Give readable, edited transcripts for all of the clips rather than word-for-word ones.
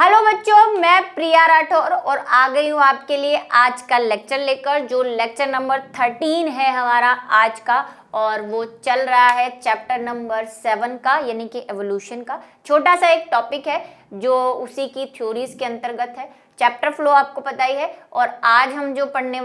Hello बच्चों, मैं प्रिया राठौर और आ गई हूँ आपके लिए आज का लेक्चर लेकर, जो लेक्चर नंबर 13 है हमारा आज का। और वो चल रहा है चैप्टर नंबर 7 का, यानी कि एवोल्यूशन का। छोटा सा एक टॉपिक है जो उसी की थ्योरीज के अंतर्गत है। चैप्टर फ्लो आपको पता ही है। और आज हम जो पढ़ने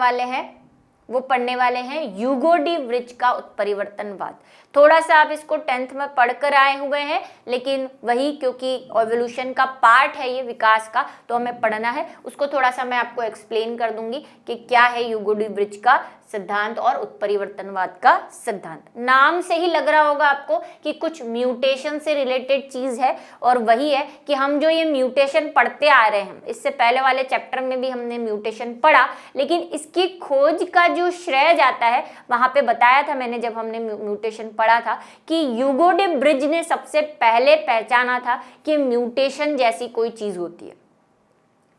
वाले हैं ह्यूगो डी व्रिज का उत्परिवर्तनवाद। थोड़ा सा आप इसको 10th में पढ़कर आए हुए हैं, लेकिन वही क्योंकि एवोल्यूशन का पार्ट है ये, विकास का, तो हमें पढ़ना है। उसको थोड़ा सा मैं आपको एक्सप्लेन कर दूंगी कि क्या है ह्यूगो डी व्रिज का सिद्धांत और उत्परिवर्तनवाद का सिद्धांत। नाम से ही लग रहा होगा आपको कि कुछ म्यूटेशन से रिलेटेड चीज है, और वही है कि हम जो ये म्यूटेशन पढ़ते आ रहे हैं, इससे पहले वाले चैप्टर में भी हमने म्यूटेशन पढ़ा, लेकिन इसकी खोज का जो श्रेय जाता है, वहां पे बताया था मैंने जब हमने म्यूटेशन पढ़ा था कि ह्यूगो डी व्रिज ने सबसे पहले पहचाना था कि म्यूटेशन जैसी कोई चीज होती है।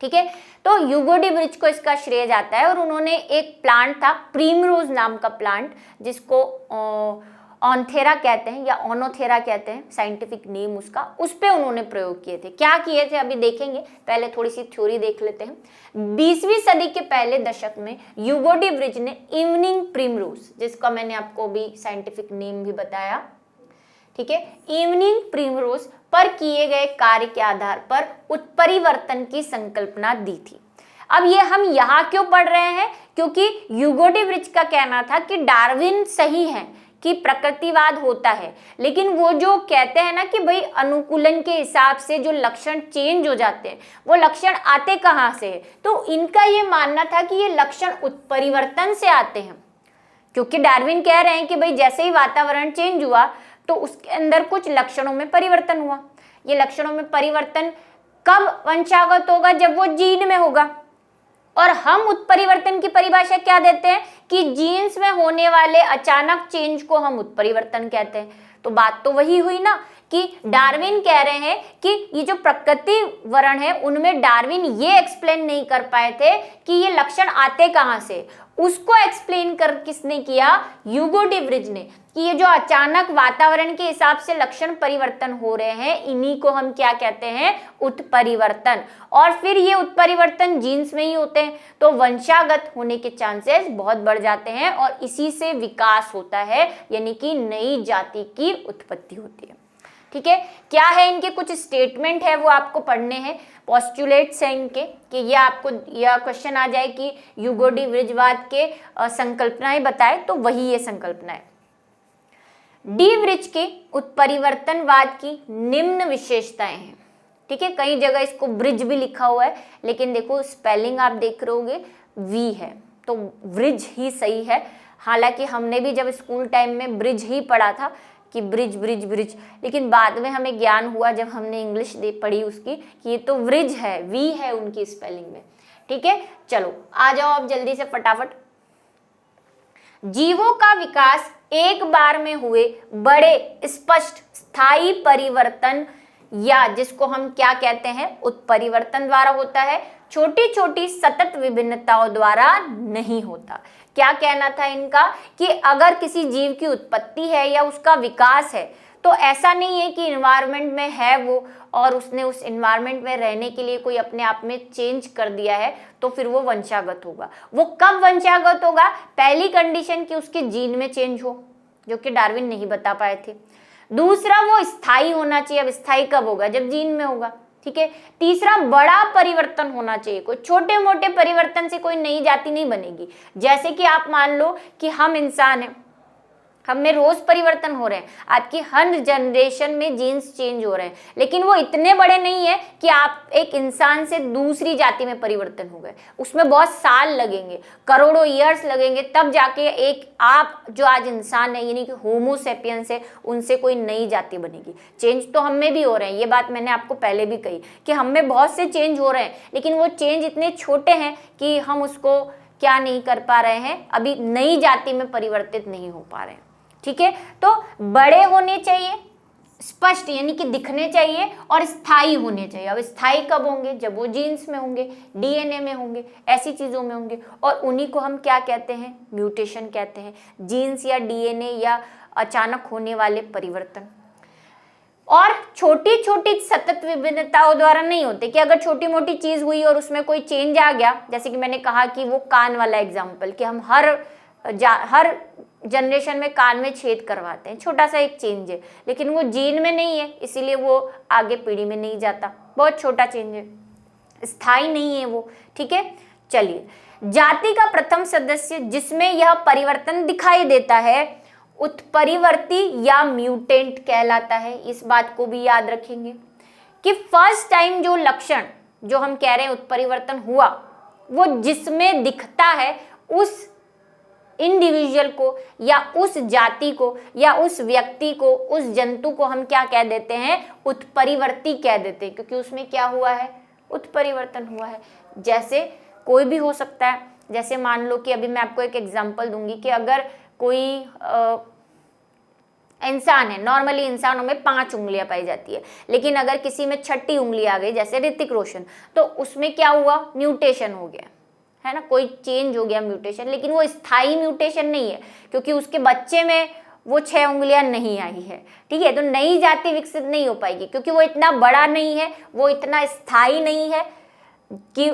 ठीक है, तो ह्यूगो डी व्रिज को इसका श्रेय जाता है। और उन्होंने एक प्लांट था प्रीमरोज नाम का प्लांट, जिसको ऑन्थेरा कहते हैं या ओनोथेरा कहते हैं, साइंटिफिक नेम उसका, उस पे उन्होंने प्रयोग किए थे। क्या किए थे अभी देखेंगे, पहले थोड़ी सी थ्योरी देख लेते हैं। 20वीं सदी के पहले दशक में ह्यूगो डी व्रिज ने इवनिंग प्रीमरोज, जिसका मैंने आपको भी साइंटिफिक नेम भी बताया, ठीक है, इवनिंग प्रीमरोज पर किए गए कार्य के आधार पर उत्परिवर्तन की संकल्पना दी थी। अब ये हम यहाँ क्यों पढ़ रहे हैं? क्योंकि ह्यूगो डी व्रिज का कहना था कि डार्विन सही है कि प्रकृतिवाद होता है, लेकिन वो जो कहते हैं ना कि भाई अनुकूलन के हिसाब से जो लक्षण चेंज हो जाते हैं, वो लक्षण आते कहाँ से है? तो इनका ये मानना था कि ये लक्षण उत्परिवर्तन से आते हैं। क्योंकि डार्विन कह रहे हैं कि भाई जैसे ही वातावरण चेंज हुआ तो उसके अंदर कुछ लक्षणों में परिवर्तन हुआ। ये लक्षणों में परिवर्तन कब वंशागत होगा? जब वो जीन में होगा। और हम उत्परिवर्तन की परिभाषा क्या देते हैं कि जीन्स में होने वाले अचानक चेंज को हम उत्परिवर्तन कहते हैं। तो बात तो वही हुई ना कि डार्विन कह रहे हैं कि ये जो प्रकृति वर्ण है उनमें डार्विन ये एक्सप्लेन नहीं कर पाए थे कि ये लक्षण आते कहाँ से। उसको एक्सप्लेन कर किसने किया? ह्यूगो डी व्रिज ने, कि ये जो अचानक वातावरण के हिसाब से लक्षण परिवर्तन हो रहे हैं, इन्हीं को हम क्या कहते हैं? उत्परिवर्तन। और फिर ये उत्परिवर्तन जीन्स में ही होते हैं, तो वंशागत होने के चांसेस बहुत बढ़ जाते हैं और इसी से विकास होता है, यानी कि नई जाति की उत्पत्ति होती है। ठीक है, क्या है इनके कुछ स्टेटमेंट है वो आपको पढ़ने हैं, पोस्टुलेट्स हैं इनके, कि ये आपको यह क्वेश्चन आ जाए कि ह्यूगो डी व्रिजवाद के संकल्पनाएं बताए, तो वही ये संकल्पना है। डी व्रिज के उत्परिवर्तनवाद की निम्न विशेषताएं हैं। ठीक है, कई जगह इसको ब्रिज भी लिखा हुआ है, लेकिन देखो स्पेलिंग आप देख रहे होगे वी है, तो ब्रिज ही सही है। हालांकि हमने भी जब स्कूल टाइम में ब्रिज ही पढ़ा था कि ब्रिज ब्रिज ब्रिज, लेकिन बाद में हमें ज्ञान हुआ जब हमने इंग्लिश पढ़ी उसकी कि ये तो ब्रिज है, वी है उनकी स्पेलिंग में। ठीक है, चलो आ जाओ अब जल्दी से फटाफट। जीवों का विकास एक बार में हुए बड़े स्पष्ट स्थायी परिवर्तन, या जिसको हम क्या कहते हैं? उत्परिवर्तन द्वारा होता है, छोटी छोटी सतत विभिन्नताओं द्वारा नहीं होता। क्या कहना था इनका? कि अगर किसी जीव की उत्पत्ति है या उसका विकास है, तो ऐसा नहीं है कि इन्वायरमेंट में है वो और उसने उस इन्वायरमेंट में रहने के लिए कोई अपने आप में चेंज कर दिया है तो फिर वो वंशागत होगा। वो कब वंशागत होगा? पहली कंडीशन कि उसके जीन में चेंज हो, जो कि डार्विन नहीं बता पाए थे। दूसरा, वो स्थायी होना चाहिए। अब स्थायी कब होगा? जब जीन में होगा। ठीक है, तीसरा, बड़ा परिवर्तन होना चाहिए। कोई छोटे मोटे परिवर्तन से कोई नई जाति नहीं बनेगी। जैसे कि आप मान लो कि हम इंसान हैं, हम में रोज परिवर्तन हो रहे हैं, आपकी हर जनरेशन में जीन्स चेंज हो रहे हैं, लेकिन वो इतने बड़े नहीं है कि आप एक इंसान से दूसरी जाति में परिवर्तन हो गए। उसमें बहुत साल लगेंगे, करोड़ों ईयर्स लगेंगे, तब जाके एक आप जो आज इंसान है यानी कि होमो सेपियंस है, उनसे कोई नई जाति बनेगी। चेंज तो हम में भी हो रहे हैं, ये बात मैंने आपको पहले भी कही कि हम में बहुत से चेंज हो रहे हैं, लेकिन वो चेंज इतने छोटे हैं कि हम उसको क्या नहीं कर पा रहे हैं, अभी नई जाति में परिवर्तित नहीं हो पा रहे हैं। ठीक है, तो बड़े होने चाहिए, स्पष्ट यानी कि दिखने चाहिए, और स्थायी होने चाहिए। अब स्थायी कब होंगे? जब वो जीन्स में होंगे, डीएनए में होंगे, ऐसी चीजों में होंगे, और उन्हीं को हम क्या कहते हैं? म्यूटेशन कहते हैं। जीन्स या डीएनए या अचानक होने वाले परिवर्तन। और छोटी छोटी सतत विभिन्नताओं द्वारा नहीं होते कि अगर छोटी मोटी चीज हुई और उसमें कोई चेंज आ गया, जैसे कि मैंने कहा कि वो कान वाला एग्जाम्पल, कि हम हर जनरेशन में कान में छेद करवाते हैं, छोटा सा एक चेंज है, लेकिन वो जीन में नहीं है, इसीलिए वो आगे पीढ़ी में नहीं जाता, बहुत छोटा चेंज है, स्थायी नहीं है वो। ठीक है, चलिए, जाति का प्रथम सदस्य जिसमें यह परिवर्तन दिखाई देता है उत्परिवर्ती या म्यूटेंट कहलाता है। इस बात को भी याद रखेंगे कि फर्स्ट टाइम जो लक्षण जो हम कह रहे हैं उत्परिवर्तन हुआ, वो जिसमें दिखता है उस इंडिविजुअल को या उस जाति को या उस व्यक्ति को, उस जंतु को हम क्या कह देते हैं, उत्परिवर्ती कह देते हैं, क्योंकि उसमें क्या हुआ है, उत्परिवर्तन हुआ है। जैसे कोई भी हो सकता है, जैसे मान लो कि अभी मैं आपको एक एग्जांपल दूंगी कि अगर कोई इंसान है, नॉर्मली इंसानों में 5 उंगलियां पाई जाती है, लेकिन अगर किसी में 6ठी उंगली आ गई, जैसे ऋतिक रोशन, तो उसमें क्या हुआ, म्यूटेशन हो गया, है ना, कोई चेंज हो गया, म्यूटेशन, लेकिन वो स्थायी म्यूटेशन नहीं है, क्योंकि उसके बच्चे में वो 6 उंगलियां नहीं आई है। ठीक है, तो नई जाति विकसित नहीं हो पाएगी, क्योंकि वो इतना बड़ा नहीं है, वो इतना स्थायी नहीं है कि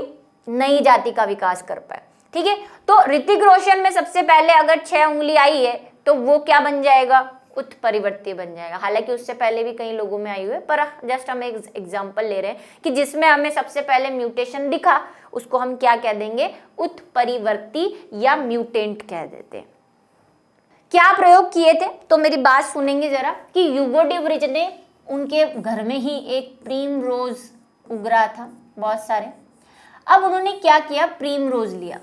नई जाति का विकास कर पाए। ठीक है, तो ऋतिक रोशन में सबसे पहले अगर 6 उंगली आई है तो वो क्या बन जाएगा, उत्परिवर्ती बन जाएगा। हालांकि उससे पहले भी कई लोगों में आई हुई है, पर जस्ट हम एक एग्जांपल ले रहे हैं कि जिसमें हमें सबसे पहले म्यूटेशन दिखा, उसको हम क्या कह देंगे, उत्परिवर्ती या म्यूटेंट कह देते हैं। क्या प्रयोग किए थे, तो मेरी बात सुनेंगे जरा, कि ह्यूगो डी वृज ने, उनके घर में ही एक प्रीम रोज उग रहा था, बहुत सारे। अब उन्होंने क्या किया, प्रीम रोज लिया,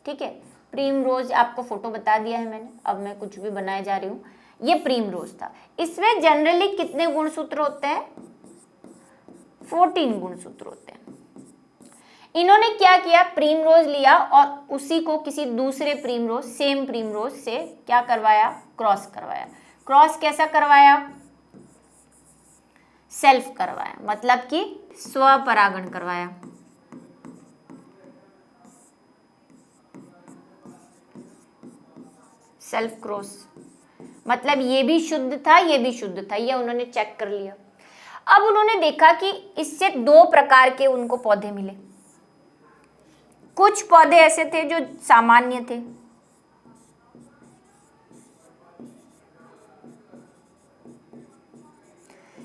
ठीक है, प्रीम रोज आपको फोटो बता दिया है मैंने, अब मैं कुछ भी बनाए जा रही हूँ। ये प्रीम रोज था, इसमें जनरली कितने गुणसूत्र होते हैं, 14 गुणसूत्र होते हैं। इन्होंने क्या किया, प्रीम रोज लिया और उसी को किसी दूसरे प्रीम रोज, सेम प्रीम रोज से क्या करवाया, क्रॉस करवाया। क्रॉस कैसा करवाया, सेल्फ करवाया, मतलब कि स्वपरागण करवाया। सेल्फ क्रॉस, मतलब ये भी शुद्ध था, ये भी शुद्ध था, ये उन्होंने चेक कर लिया। अब उन्होंने देखा कि इससे 2 प्रकार के उनको पौधे मिले। कुछ पौधे ऐसे थे जो सामान्य थे,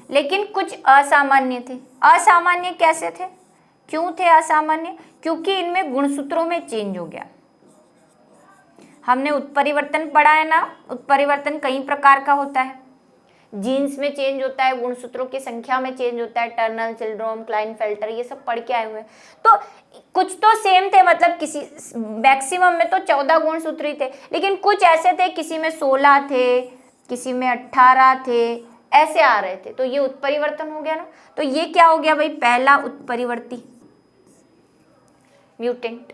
लेकिन कुछ असामान्य थे। असामान्य कैसे थे, क्यों थे असामान्य, क्योंकि इनमें गुणसूत्रों में चेंज हो गया। हमने उत्परिवर्तन पढ़ा है ना, उत्परिवर्तन कई प्रकार का होता है, जीन्स में चेंज होता है, गुणसूत्रों की संख्या में चेंज होता है, टर्नर सिंड्रोम, क्लाइनफेल्टर, ये सब पढ़ के आए हुए हैं। तो कुछ तो सेम थे, मतलब किसी मैक्सिमम में तो 14 गुणसूत्र ही थे, लेकिन कुछ ऐसे थे, किसी में 16 थे, किसी में 18 थे, ऐसे आ रहे थे, तो ये उत्परिवर्तन हो गया ना। तो ये क्या हो गया भाई, पहला उत्परिवर्ती, म्यूटेंट।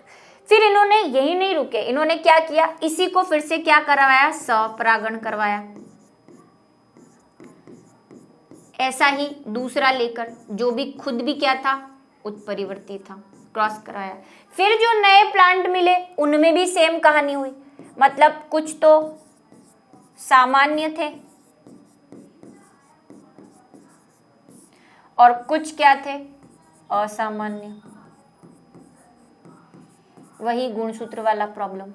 फिर इन्होंने यही नहीं रुके, इन्होंने क्या किया, इसी को फिर से क्या करवाया, स्वपरागण करवाया। ऐसा ही दूसरा लेकर, जो भी खुद भी क्या था, उत्परिवर्ती था, क्रॉस कराया। फिर जो नए प्लांट मिले उनमें भी सेम कहानी हुई, मतलब कुछ तो सामान्य थे और कुछ क्या थे, असामान्य। वही गुणसूत्र वाला प्रॉब्लम,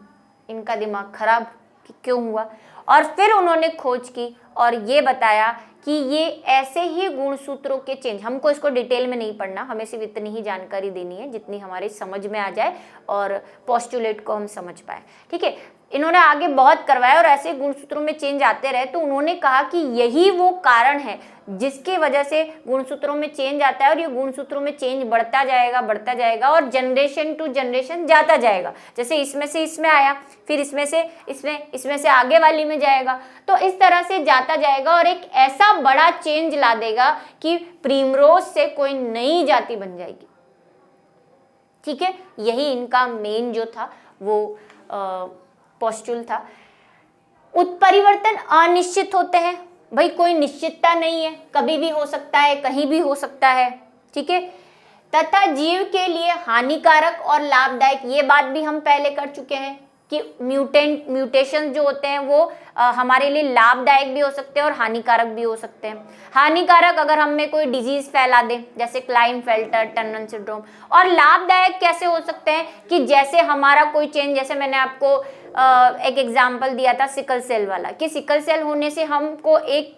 इनका दिमाग खराब कि क्यों हुआ। और फिर उन्होंने खोज की और ये बताया कि ये ऐसे ही गुणसूत्रों के चेंज, हमको इसको डिटेल में नहीं पढ़ना, हमें सिर्फ इतनी ही जानकारी देनी है जितनी हमारी समझ में आ जाए और पोस्टुलेट को हम समझ पाए। ठीक है, इन्होंने आगे बहुत करवाया और ऐसे गुणसूत्रों में चेंज आते रहे, तो उन्होंने कहा कि यही वो कारण है जिसकी वजह से गुणसूत्रों में चेंज आता है और ये गुणसूत्रों में चेंज बढ़ता जाएगा और जनरेशन टू जनरेशन जाता जाएगा। जैसे इसमें से इसमें आया, फिर इसमें से आगे वाली में जाएगा, तो इस तरह से जाता जाएगा और एक ऐसा बड़ा चेंज ला देगा कि प्रीमरोज से कोई नई जाति बन जाएगी। ठीक है, यही इनका मेन जो था वो पोस्टुल था। उत्परिवर्तन अनिश्चित होते हैं, भाई कोई निश्चितता नहीं है, कभी भी हो सकता है, कहीं भी हो सकता है। ठीक है, तथा जीव के लिए हानिकारक और लाभदायक, ये बात भी हम पहले कर चुके हैं कि म्यूटेशन जो होते हैं वो हमारे लिए लाभदायक भी हो सकते हैं और हानिकारक भी हो सकते हैं। हानिकारक अगर हम में कोई डिजीज फैला दे जैसे क्लाइनफेल्टर, टनन सिंड्रोम, और लाभदायक कैसे हो सकते हैं कि जैसे हमारा कोई चेंज, जैसे मैंने आपको एक एग्जांपल दिया था सिकल सेल वाला, कि सिकल सेल होने से हमको एक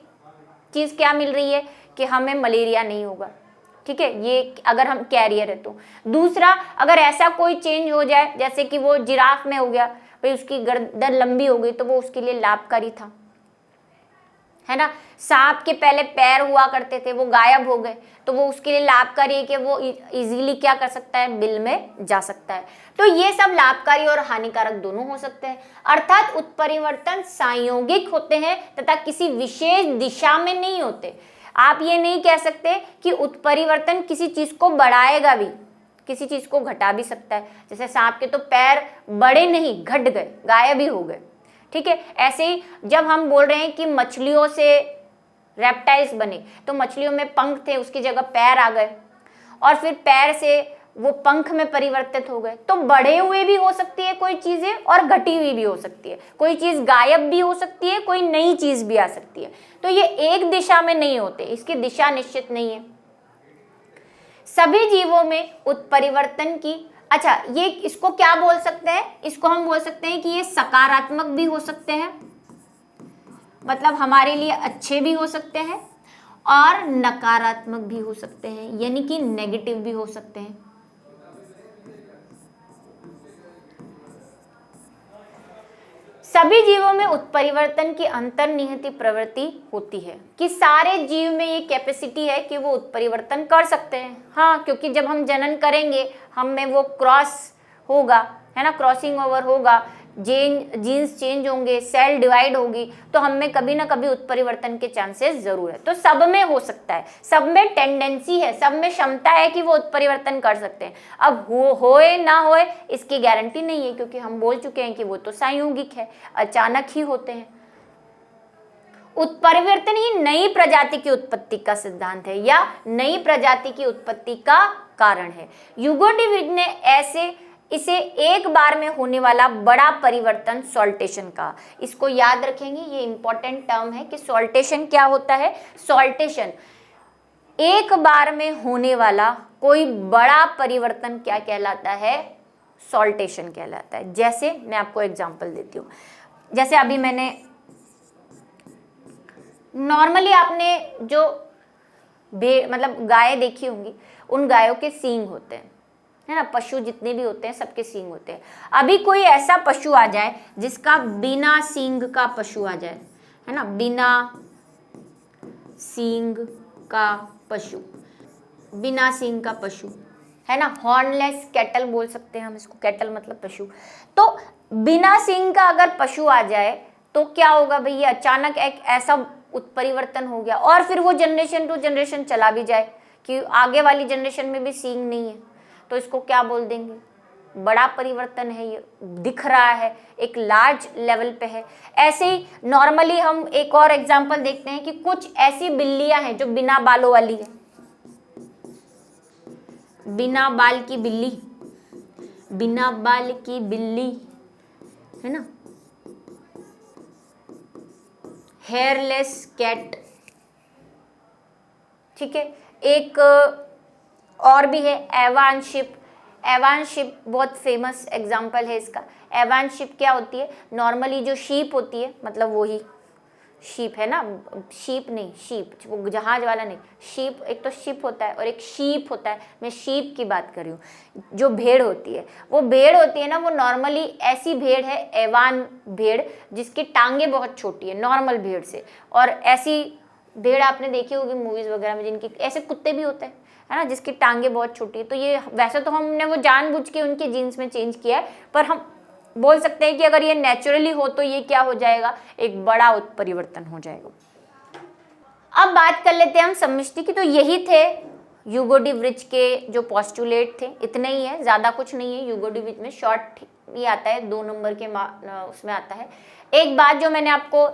चीज क्या मिल रही है कि हमें मलेरिया नहीं होगा, ठीक है, ये अगर हम कैरियर है तो। दूसरा, अगर ऐसा कोई चेंज हो जाए जैसे कि वो जिराफ में हो गया, भाई उसकी गर्दन लंबी हो गई तो वो उसके लिए लाभकारी था, है ना। सांप के पहले पैर हुआ करते थे, वो गायब हो गए तो वो उसके लिए लाभकारी है कि वो इजीली क्या कर सकता है, बिल में जा सकता है। तो ये सब लाभकारी और हानिकारक दोनों हो सकते हैं। अर्थात उत्परिवर्तन संयोगिक होते हैं तथा किसी विशेष दिशा में नहीं होते। आप ये नहीं कह सकते कि उत्परिवर्तन किसी चीज को बढ़ाएगा भी, किसी चीज को घटा भी सकता है। जैसे सांप के तो पैर बड़े नहीं, घट गए, गायब ही हो गए, ठीक है। ऐसे ही जब हम बोल रहे हैं कि मछलियों से रेप्टाइल्स बने, तो मछलियों में पंख थे, उसकी जगह पैर आ गए, और फिर पैर से वो पंख में परिवर्तित हो गए। तो बढ़े हुए भी हो सकती है कोई चीजें और घटी हुई भी हो सकती है, कोई चीज गायब भी हो सकती है, कोई नई चीज भी आ सकती है। तो ये एक दिशा में नहीं होते, इसकी दिशा निश्चित नहीं है। सभी जीवों में उत्परिवर्तन की, अच्छा ये इसको क्या बोल सकते हैं, इसको हम बोल सकते हैं कि ये सकारात्मक भी हो सकते हैं, मतलब हमारे लिए अच्छे भी हो सकते हैं, और नकारात्मक भी हो सकते हैं, यानी कि नेगेटिव भी हो सकते हैं। सभी जीवों में उत्परिवर्तन की अंतर्निहित प्रवृत्ति होती है, कि सारे जीव में ये कैपेसिटी है कि वो उत्परिवर्तन कर सकते हैं। हाँ, क्योंकि जब हम जनन करेंगे हम में वो क्रॉस होगा, है ना, क्रॉसिंग ओवर होगा, जीन्स चेंज होंगे, सेल डिवाइड होगी, तो हम में कभी ना कभी उत्परिवर्तन के चांसेस जरूर है। तो सब में हो सकता है, सब में टेंडेंसी है, सब में क्षमता है कि वो उत्परिवर्तन कर सकते हैं। अब होए ना होए इसकी गारंटी नहीं है, क्योंकि हम बोल चुके हैं कि वो तो संयोगिक है, अचानक ही होते हैं। उत्परिवर्तन ही नई प्रजाति की उत्पत्ति का सिद्धांत है या नई प्रजाति की उत्पत्ति का कारण है। ह्यूगो डी विज ने इसे एक बार में होने वाला बड़ा परिवर्तन सॉल्टेशन का, इसको याद रखेंगे, ये इंपॉर्टेंट टर्म है कि सॉल्टेशन क्या होता है। सॉल्टेशन एक बार में होने वाला कोई बड़ा परिवर्तन क्या कहलाता है, सॉल्टेशन कहलाता है। जैसे मैं आपको एग्जांपल देती हूँ, जैसे अभी मैंने नॉर्मली आपने जो मतलब गाय देखी होंगी, उन गायों के सींग होते हैं, है ना, पशु जितने भी होते हैं सबके सींग होते हैं। अभी कोई ऐसा पशु आ जाए जिसका बिना सींग का पशु आ जाए, है ना, बिना सींग का पशु, बिना सींग का पशु, है ना, हॉर्नलेस कैटल बोल सकते हैं हम इसको, कैटल मतलब पशु। तो बिना सींग का अगर पशु आ जाए तो क्या होगा भैया, अचानक एक ऐसा उत्परिवर्तन हो गया, और फिर वो जनरेशन टू जनरेशन चला भी जाए कि आगे वाली जनरेशन में भी सींग नहीं है, तो इसको क्या बोल देंगे, बड़ा परिवर्तन है, ये दिख रहा है, एक लार्ज लेवल पे है। ऐसे ही नॉर्मली हम एक और एग्जांपल देखते हैं कि कुछ ऐसी बिल्लियां हैं जो बिना बालों वाली है, बिना बाल की बिल्ली, बिना बाल की बिल्ली, है ना, हेयरलेस कैट, ठीक है। एक और भी है एवान शिप। एवान शिप बहुत फेमस एग्जांपल है इसका। एवान शिप क्या होती है, नॉर्मली जो शीप होती है, मतलब वही शीप है ना, शीप नहीं, शीप वो जहाज वाला नहीं, शीप एक तो शिप होता है और एक शीप होता है, मैं शीप की बात कर रही हूँ। जो भेड़ होती है, वो भेड़ होती है ना, वो नॉर्मली ऐसी भेड़ है एवान भेड़ जिसकी टांगे बहुत छोटी है नॉर्मल भेड़ से, और ऐसी भेड़ आपने देखी होगी मूवीज वगैरह में जिनकी, ऐसे कुत्ते भी होते हैं, है ना, जिसकी टांगे बहुत छोटी है। तो ये वैसे तो हमने वो जानबूझ के उनके जीन्स में चेंज किया है, पर हम बोल सकते हैं कि अगर ये नेचुरली हो तो ये क्या हो जाएगा, एक बड़ा उत्परिवर्तन हो जाएगा। अब बात कर लेते हैं हम समष्टि की। तो यही थे ह्यूगो डी विज के जो पोस्टुलेट थे, इतने ही है, ज़्यादा कुछ नहीं है। ह्यूगो डी विज में शॉर्ट ही आता है, 2 नंबर के उसमें आता है। एक बात जो मैंने आपको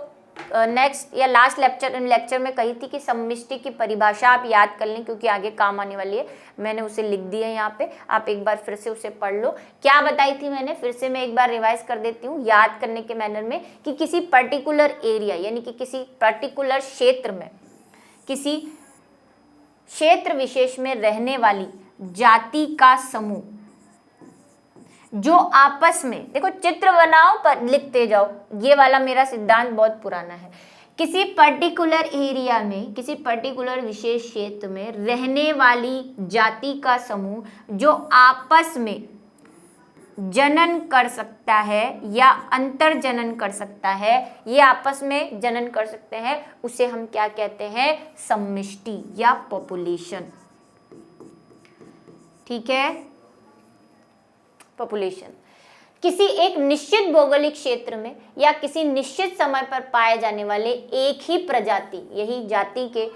नेक्स्ट या लास्ट लेक्चर में कही थी कि समष्टि की परिभाषा आप याद कर लें क्योंकि आगे काम आने वाली है। मैंने उसे लिख दिया है यहाँ पे, आप एक बार फिर से उसे पढ़ लो। क्या बताई थी मैंने, फिर से मैं एक बार रिवाइज कर देती हूँ याद करने के मैनर में, कि किसी पर्टिकुलर एरिया यानी कि किसी पर्टिकुलर क्षेत्र में, किसी क्षेत्र विशेष में रहने वाली जाति का समूह जो आपस में, देखो चित्र बनाओ पर लिखते जाओ, ये वाला मेरा सिद्धांत बहुत पुराना है। किसी पर्टिकुलर एरिया में, किसी पर्टिकुलर विशेष क्षेत्र में रहने वाली जाति का समूह जो आपस में जनन कर सकता है या अंतर जनन कर सकता है, ये आपस में जनन कर सकते हैं, उसे हम क्या कहते हैं, समष्टि या पॉपुलेशन। ठीक है, पॉपुलेशन। किसी एक निश्चित भौगोलिक क्षेत्र में या किसी निश्चित समय पर पाए जाने वाले एक ही प्रजाति, यही जाति के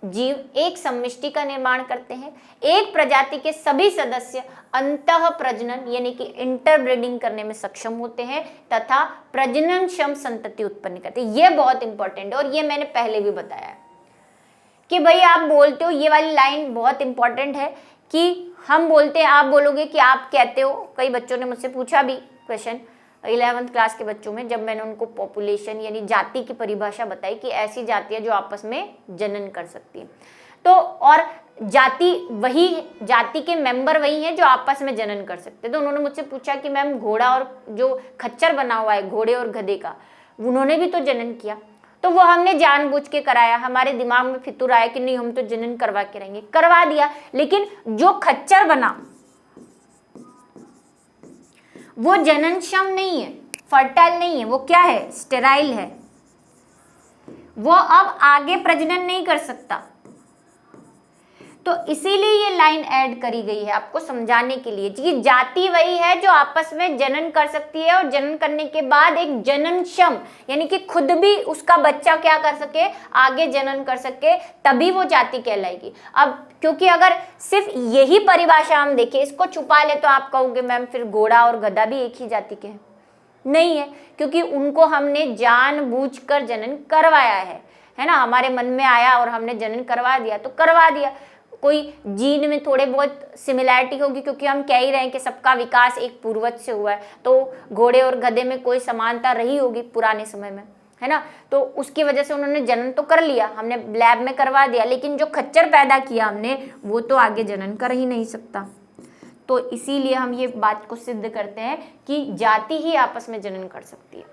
जीव एक समष्टि का निर्माण करते हैं। एक प्रजाति के सभी सदस्य अंतः प्रजनन यानी कि इंटरब्रीडिंग करने में सक्षम होते हैं तथा प्रजननक्षम संतति उत्पन्न करते हैं। यह बहुत इंपॉर्टेंट है और ये मैंने पहले भी बताया है कि भाई आप बोलते हो, ये वाली लाइन बहुत इंपॉर्टेंट है कि हम बोलते हैं, आप बोलोगे कि आप कहते हो, कई बच्चों ने मुझसे पूछा भी क्वेश्चन 11वीं क्लास के बच्चों में, जब मैंने उनको पॉपुलेशन यानी जाति की परिभाषा बताई कि ऐसी जातियां जो आपस में जनन कर सकती हैं। तो और जाति वही, जाति के मेंबर वही हैं जो आपस में जनन कर सकते हैं। तो उन्होंने मुझसे पूछा कि मैम घोड़ा और जो खच्चर बना हुआ है घोड़े और गधे का, उन्होंने भी तो जनन किया, तो वो हमने जानबूझ के कराया। हमारे दिमाग में फितूर आया कि नहीं हम तो जनन करवा के रहेंगे, करवा दिया। लेकिन जो खच्चर बना वो जननक्षम नहीं है, फर्टाइल नहीं है, वो क्या है, स्टेराइल है। वो अब आगे प्रजनन नहीं कर सकता। तो इसीलिए ये लाइन ऐड करी गई है आपको समझाने के लिए कि जाति वही है जो आपस में जनन कर सकती है और जनन करने के बाद एक जननक्षम यानी कि खुद भी उसका बच्चा क्या कर सके, आगे जनन कर सके, तभी वो जाति कहलाएगी। अब क्योंकि अगर सिर्फ यही परिभाषा हम देखें, इसको छुपा ले, तो आप कहोगे मैम फिर घोड़ा और गधा भी एक ही जाति के हैं। नहीं है, क्योंकि उनको हमने जानबूझकर जनन करवाया है ना। हमारे मन में आया और हमने जनन करवा दिया तो करवा दिया। कोई जीन में थोड़े बहुत सिमिलैरिटी होगी क्योंकि हम कह ही रहे हैं कि सबका विकास एक पूर्वज से हुआ है, तो घोड़े और गधे में कोई समानता रही होगी पुराने समय में, है ना। तो उसकी वजह से उन्होंने जनन तो कर लिया, हमने लैब में करवा दिया, लेकिन जो खच्चर पैदा किया हमने वो तो आगे जनन कर ही नहीं सकता। तो इसीलिए हम ये बात को सिद्ध करते हैं कि जाति ही आपस में जनन कर सकती है।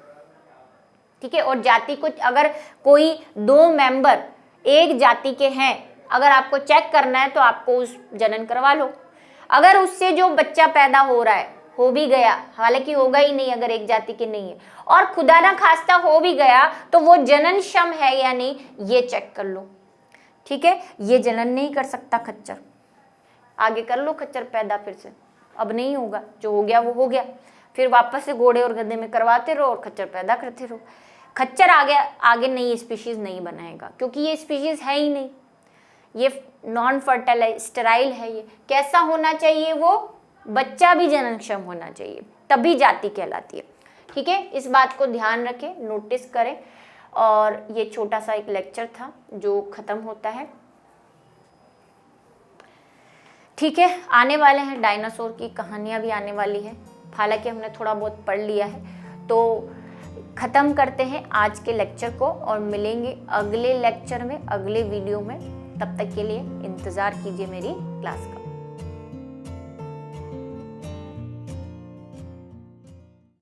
ठीक है, और जाति को अगर कोई दो मेंबर एक जाति के हैं, अगर आपको चेक करना है तो आपको उस जनन करवा लो। अगर उससे जो बच्चा पैदा हो रहा है हो भी गया, हालांकि होगा ही नहीं अगर एक जाति के नहीं है, और खुदा ना खास्ता हो भी गया तो वो जननक्षम है या नहीं, ये चेक कर लो। ठीक है, ये जनन नहीं कर सकता खच्चर, आगे कर लो खच्चर पैदा फिर से, अब नहीं होगा, जो हो गया वो हो गया, फिर वापस से घोड़े और गधे में करवाते रहो और खच्चर पैदा करते रहो। खच्चर आगे नई स्पीशीज नहीं बनाएगा क्योंकि ये स्पीशीज है ही नहीं, ये नॉन फर्टाइल स्टेराइल है। ये कैसा होना चाहिए, वो बच्चा भी जननक्षम होना चाहिए, तभी जाति कहलाती है। ठीक है, इस बात को ध्यान रखें, नोटिस करें। और ये छोटा सा एक लेक्चर था जो खत्म होता है। ठीक है, आने वाले हैं डायनासोर की कहानियां भी आने वाली है, हालांकि हमने थोड़ा बहुत पढ़ लिया है। तो खत्म करते हैं आज के लेक्चर को और मिलेंगे अगले लेक्चर में, अगले वीडियो में। तब तक के लिए इंतज़ार कीजिए मेरी क्लास का।